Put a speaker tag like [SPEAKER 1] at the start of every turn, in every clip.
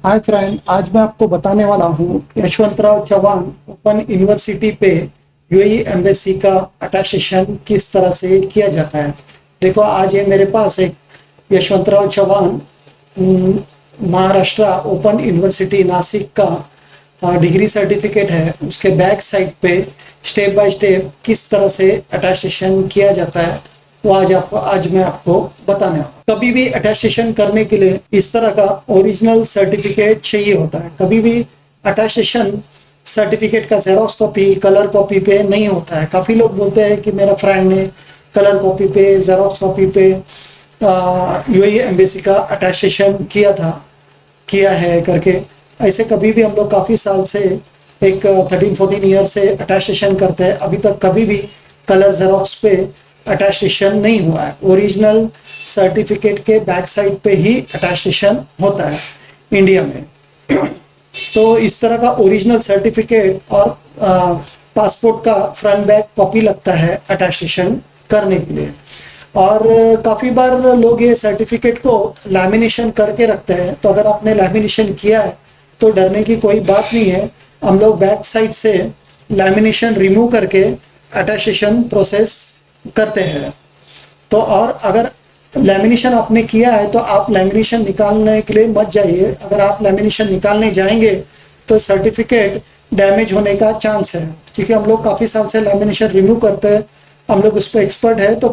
[SPEAKER 1] Hi friend, आज मैं आपको बताने वाला हूँ यशवंतराव चौहान ओपन यूनिवर्सिटी पे यूएई एम्बेसी का अटेस्टेशन किस तरह से किया जाता है। देखो, आज ये मेरे पास एक यशवंतराव चौहान महाराष्ट्र ओपन यूनिवर्सिटी नासिक का डिग्री सर्टिफिकेट है। उसके बैक साइड पे स्टेप बाय स्टेप किस तरह से अटेस्टेशन किया जाता है वो आज मैं आपको बताने वाला हूँ। कभी भी अटेस्टेशन करने के लिए इस तरह का ओरिजिनल सर्टिफिकेट चाहिए होता है। कभी भी अटेस्टेशन सर्टिफिकेट का जेरोक्स कॉपी कलर कॉपी पे नहीं होता है। काफ़ी लोग बोलते हैं कि मेरा फ्रेंड ने कलर कॉपी पे जेरोक्स कॉपी पे यूएई एम्बेसी का अटेस्टेशन किया है करके। ऐसे कभी भी हम लोग काफ़ी साल से एक 13-14 ईयर से अटेस्टेशन करते हैं, अभी तक कभी भी कलर जेरोक्स पे अटेस्टेशन नहीं हुआ है। ओरिजिनल सर्टिफिकेट के बैक साइड पे ही अटेस्टेशन होता है इंडिया में। तो इस तरह का ओरिजिनल सर्टिफिकेट और पासपोर्ट का फ्रंट बैक कॉपी लगता है अटेस्टेशन करने के लिए। और काफ़ी बार लोग ये सर्टिफिकेट को लैमिनेशन करके रखते हैं। तो अगर आपने लैमिनेशन किया है तो डरने की कोई बात नहीं है। हम लोग बैक साइड से लैमिनेशन रिमूव करके अटेस्टेशन प्रोसेस करते हैं। तो और अगर लैमिनेशन आपने किया है तो आप लैमिनेशन निकालने के लिए मत जाइए। अगर आप लैमिनेशन निकालने जाएंगे तो सर्टिफिकेट डैमेज होने का चांस है, क्योंकि हम लोग काफ़ी साल से लैमिनेशन रिमूव करते हैं। हम लोग उस पर एक्सपर्ट है, तो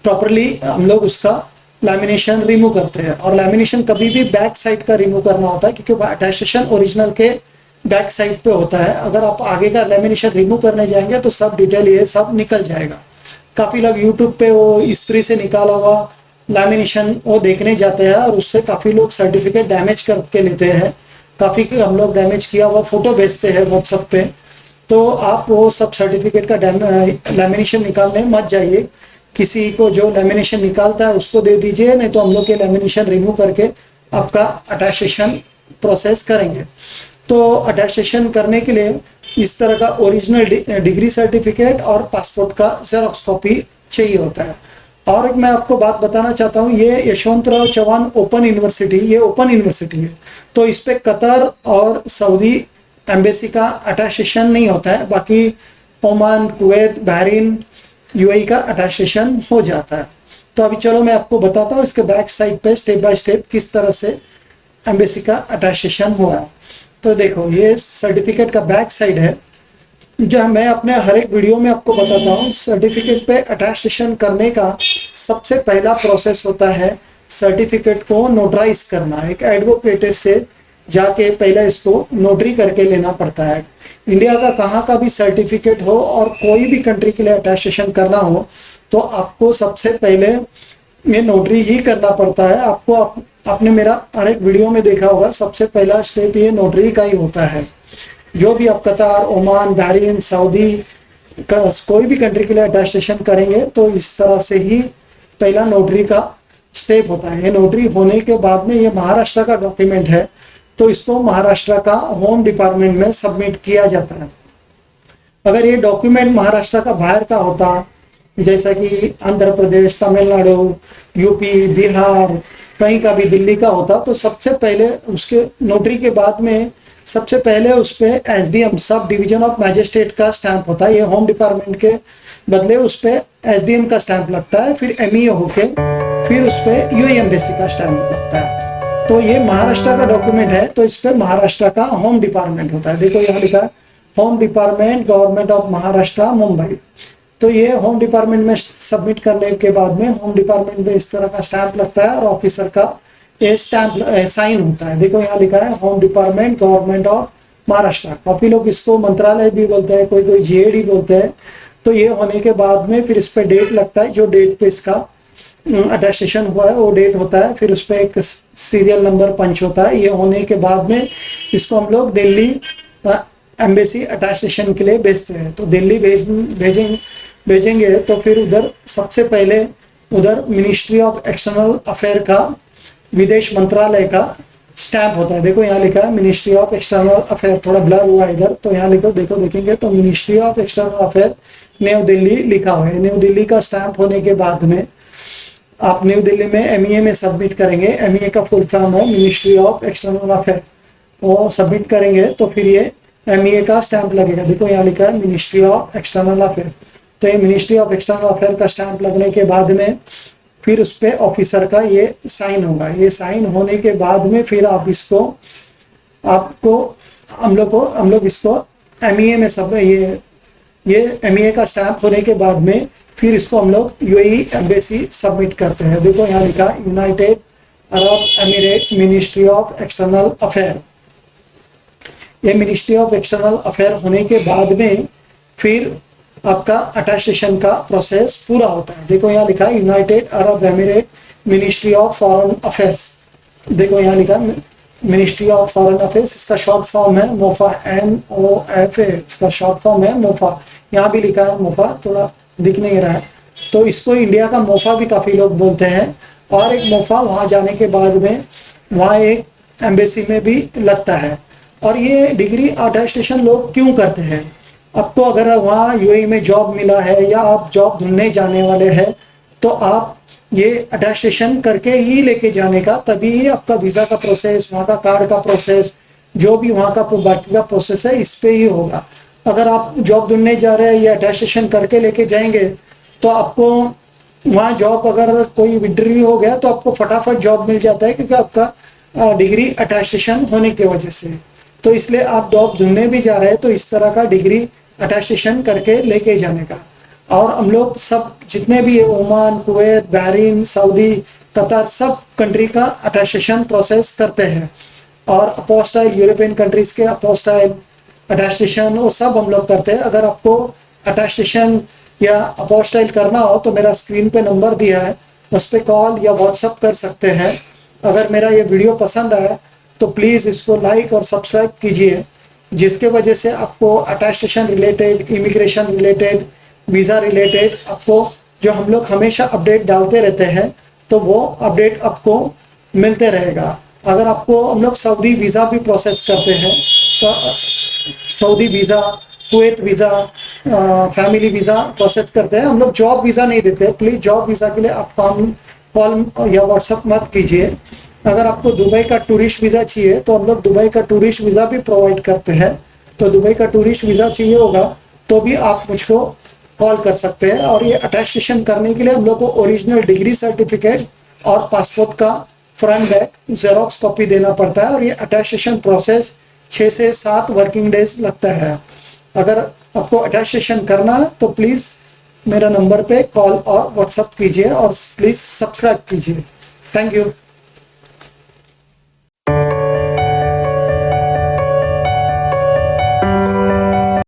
[SPEAKER 1] प्रॉपरली हम लोग उसका लैमिनेशन रिमूव करते हैं। और लैमिनेशन कभी भी बैक साइड का रिमूव करना होता है, क्योंकि अटेस्टेशन ओरिजिनल के बैक साइड पे होता है। अगर आप आगे का लैमिनेशन रिमूव करने जाएंगे तो सब डिटेल ये सब निकल जाएगा। काफ़ी लोग यूट्यूब पे वो इस्त्री से निकाला हुआ लैमिनेशन वो देखने जाते हैं, और उससे काफ़ी लोग सर्टिफिकेट डैमेज करके लेते हैं। काफ़ी हम लोग डैमेज किया हुआ फ़ोटो भेजते हैं व्हाट्सएप पे। तो आप वो सब सर्टिफिकेट का लैमिनेशन निकालने मत जाइए। किसी को जो लैमिनेशन निकालता है उसको दे दीजिए, नहीं तो हम लोग के लैमिनेशन रिमूव करके आपका अटेस्टेशन प्रोसेस करेंगे। तो अटेस्टेशन करने के लिए इस तरह का ओरिजिनल डिग्री सर्टिफिकेट और पासपोर्ट का जेरोक्स कॉपी चाहिए होता है। और मैं आपको बात बताना चाहता हूँ, ये यशवंतराव चौहान ओपन यूनिवर्सिटी, ये ओपन यूनिवर्सिटी है, तो इस पर कतर और सऊदी एम्बेसी का अटेस्टेशन नहीं होता है। बाकी ओमान, कुवैत, बहरीन, यूएई का अटेस्टेशन हो जाता है। तो अभी चलो मैं आपको बताता हूँ इसके बैक साइड पे स्टेप बाय स्टेप किस तरह से एम्बेसी का अटेस्टेशन हुआ है। तो देखो, ये सर्टिफिकेट का बैक साइड है, जो मैं अपने हर एक वीडियो में आपको बताता हूँ। सर्टिफिकेट पे अटेस्टेशन करने का सबसे पहला प्रोसेस होता है सर्टिफिकेट को नोटराइज करना। एक एडवोकेट से जाके पहले इसको नोटरी करके लेना पड़ता है। इंडिया का कहाँ का भी सर्टिफिकेट हो और कोई भी कंट्री के लिए अटेस्टेशन करना हो तो आपको सबसे पहले ये नोटरी ही करना पड़ता है। आपने मेरा हर एक वीडियो में देखा होगा, सबसे पहला स्टेप ये नोटरी का ही होता है। जो भी आप कतार, ओमान, बहरीन, सऊदी का कोई भी कंट्री के लिए अटेस्टेशन करेंगे तो इस तरह से ही पहला नोटरी का स्टेप होता है। ये नोटरी होने के बाद में ये महाराष्ट्र का डॉक्यूमेंट है, तो इसको महाराष्ट्र का होम डिपार्टमेंट में सबमिट किया जाता है। अगर ये डॉक्यूमेंट महाराष्ट्र का बाहर का होता, जैसा कि आंध्र प्रदेश, तमिलनाडु, यूपी, बिहार, कहीं का भी दिल्ली का होता, तो सबसे पहले उसके नोटरी के बाद में सबसे पहले उस पर SDM, sub division of magistrate का स्टैंप होता है। ये होम डिपार्टमेंट के बदले उस पर एसडीएम का स्टैंप लगता है, फिर एमईओ होके फिर उस पर यूएई एम्बेसी का स्टैंप लगता है। तो ये महाराष्ट्र का डॉक्यूमेंट है, तो इस पर महाराष्ट्र का होम डिपार्टमेंट होता है। देखो यहाँ लिखा है home department, government of Maharashtra, Mumbai. तो ये होम डिपार्टमेंट में सबमिट करने के बाद में होम डिपार्टमेंट में इस तरह का स्टैंप लगता है और ऑफिसर का ये स्टैंप साइन होता है। देखो यहाँ लिखा है home department, government of Maharashtra. काफी लोग इसको मंत्रालय भी बोलते हैं, कोई कोई जीएडी बोलते हैं। तो ये होने के बाद में फिर इस पर डेट लगता है, जो डेट पे इसका अटेस्टेशन हुआ है वो डेट होता है। फिर उस पर एक सीरियल नंबर पंच होता है। ये होने के बाद में इसको हम लोग दिल्ली एम्बेसी अटेस्टेशन के लिए भेजते हैं। तो दिल्ली भेजेंगे तो फिर उधर सबसे पहले उधर मिनिस्ट्री ऑफ एक्सटर्नल अफेयर का, विदेश मंत्रालय का स्टैंप होता है। देखो यहाँ लिखा है मिनिस्ट्री ऑफ एक्सटर्नल अफेयर, थोड़ा ब्लर हुआ है इधर, तो यहाँ लिखो, देखो देखेंगे तो ministry of external affair new Delhi लिखा हुआ है। न्यू दिल्ली का स्टैंप होने के बाद में आप न्यू दिल्ली में एमईए में सबमिट करेंगे, एमईए का फुल फॉर्म है मिनिस्ट्री ऑफ एक्सटर्नल अफेयर, वो सबमिट करेंगे तो फिर ये एमईए का स्टैंप लगेगा। देखो यहाँ लिखा है मिनिस्ट्री ऑफ एक्सटर्नल अफेयर, तो ये मिनिस्ट्री ऑफ एक्सटर्नल अफेयर का स्टैंप लगने के बाद में फिर उस पर ऑफिसर का ये साइन होगा। ये साइन होने के बाद में फिर आप इसको आपको हम लोग इसको एमईए में सब ये एमईए का स्टैंप होने के बाद में फिर इसको हम लोग यूएई एम्बेसी सबमिट करते हैं। देखो यहाँ लिखा United Arab emirate ministry of external affair. ये मिनिस्ट्री ऑफ एक्सटर्नल अफेयर होने के बाद में फिर आपका अटैस्टेशन का प्रोसेस पूरा होता है। देखो यहाँ लिखा है United Arab emirate ministry of foreign affairs. देखो यहाँ लिखा मिनिस्ट्री ऑफ फॉरेन अफेयर्स, इसका शॉर्ट फॉर्म है मोफा, MOFA, इसका शॉर्ट फॉर्म है मोफा। यहाँ भी लिखा है मोफा, थोड़ा दिख नहीं रहा है, तो इसको इंडिया का मोफा भी काफ़ी लोग बोलते हैं। और एक मोफा वहाँ जाने के बाद में वहाँ एक एम्बेसी में भी लगता है। और ये डिग्री अटैस्टेशन लोग क्यों करते हैं? आपको अगर वहाँ यूएई में जॉब मिला है या आप जॉब ढूंढने जाने वाले हैं तो आप ये अटैस्टेशन करके ही लेके जाने का, तभी आपका वीज़ा का प्रोसेस, वहाँ का कार्ड का प्रोसेस, जो भी वहाँ का बाकी का प्रोसेस है इस पे ही होगा। अगर आप जॉब ढूंढने जा रहे हैं या अटैस्टेशन करके लेके जाएंगे तो आपको वहाँ जॉब अगर कोई इंटरव्यू हो गया तो आपको फटाफट जॉब मिल जाता है, क्योंकि आपका डिग्री अटैस्टेशन होने की वजह से। तो इसलिए आप जॉब ढूंढने भी जा रहे हैं तो इस तरह का डिग्री अटैस्टेशन करके लेके जाने का। और हम लोग सब जितने भी Oman, Kuwait, Bahrain, Saudi, Qatar, सब कंट्री का अटैस्टेशन प्रोसेस करते हैं। और अपोस्टाइल यूरोपियन कंट्रीज के अपोस्टाइल अटैस्टेशन वो सब हम लोग करते हैं। अगर आपको अटैस्टेशन या अपोस्टाइल करना हो तो मेरा स्क्रीन पे नंबर दिया है, उस पर कॉल या व्हाट्सअप कर सकते हैं। अगर मेरा ये वीडियो पसंद आया तो प्लीज़ इसको लाइक और सब्सक्राइब कीजिए, जिसके वजह से आपको attestation related, immigration related, visa related आपको जो हम लोग हमेशा अपडेट डालते रहते हैं तो वो अपडेट आपको मिलते रहेगा। अगर आपको हम लोग सऊदी वीज़ा भी प्रोसेस करते हैं तो Saudi visa, Kuwait visa, family visa process करते हैं। हम लोग जॉब वीज़ा नहीं देते। प्लीज़ जॉब वीज़ा के लिए आप कॉल या व्हाट्सअप मत कीजिए। अगर आपको दुबई का टूरिस्ट वीज़ा चाहिए तो हम लोग दुबई का टूरिस्ट वीज़ा भी प्रोवाइड करते हैं। तो दुबई का टूरिस्ट वीज़ा चाहिए होगा तो भी आप मुझको कॉल कर सकते हैं। और ये अटैस्टेशन करने के लिए हम लोग को ओरिजिनल डिग्री सर्टिफिकेट और पासपोर्ट का फ्रंट बैक जेरोक्स कॉपी देना पड़ता है। और ये अटैस्टेशन प्रोसेस 6 से 7 वर्किंग डेज लगता है। अगर आपको अटैस्टेशन करना है तो प्लीज़ मेरा नंबर पे कॉल और व्हाट्सअप कीजिए और प्लीज़ सब्सक्राइब कीजिए। Thank you.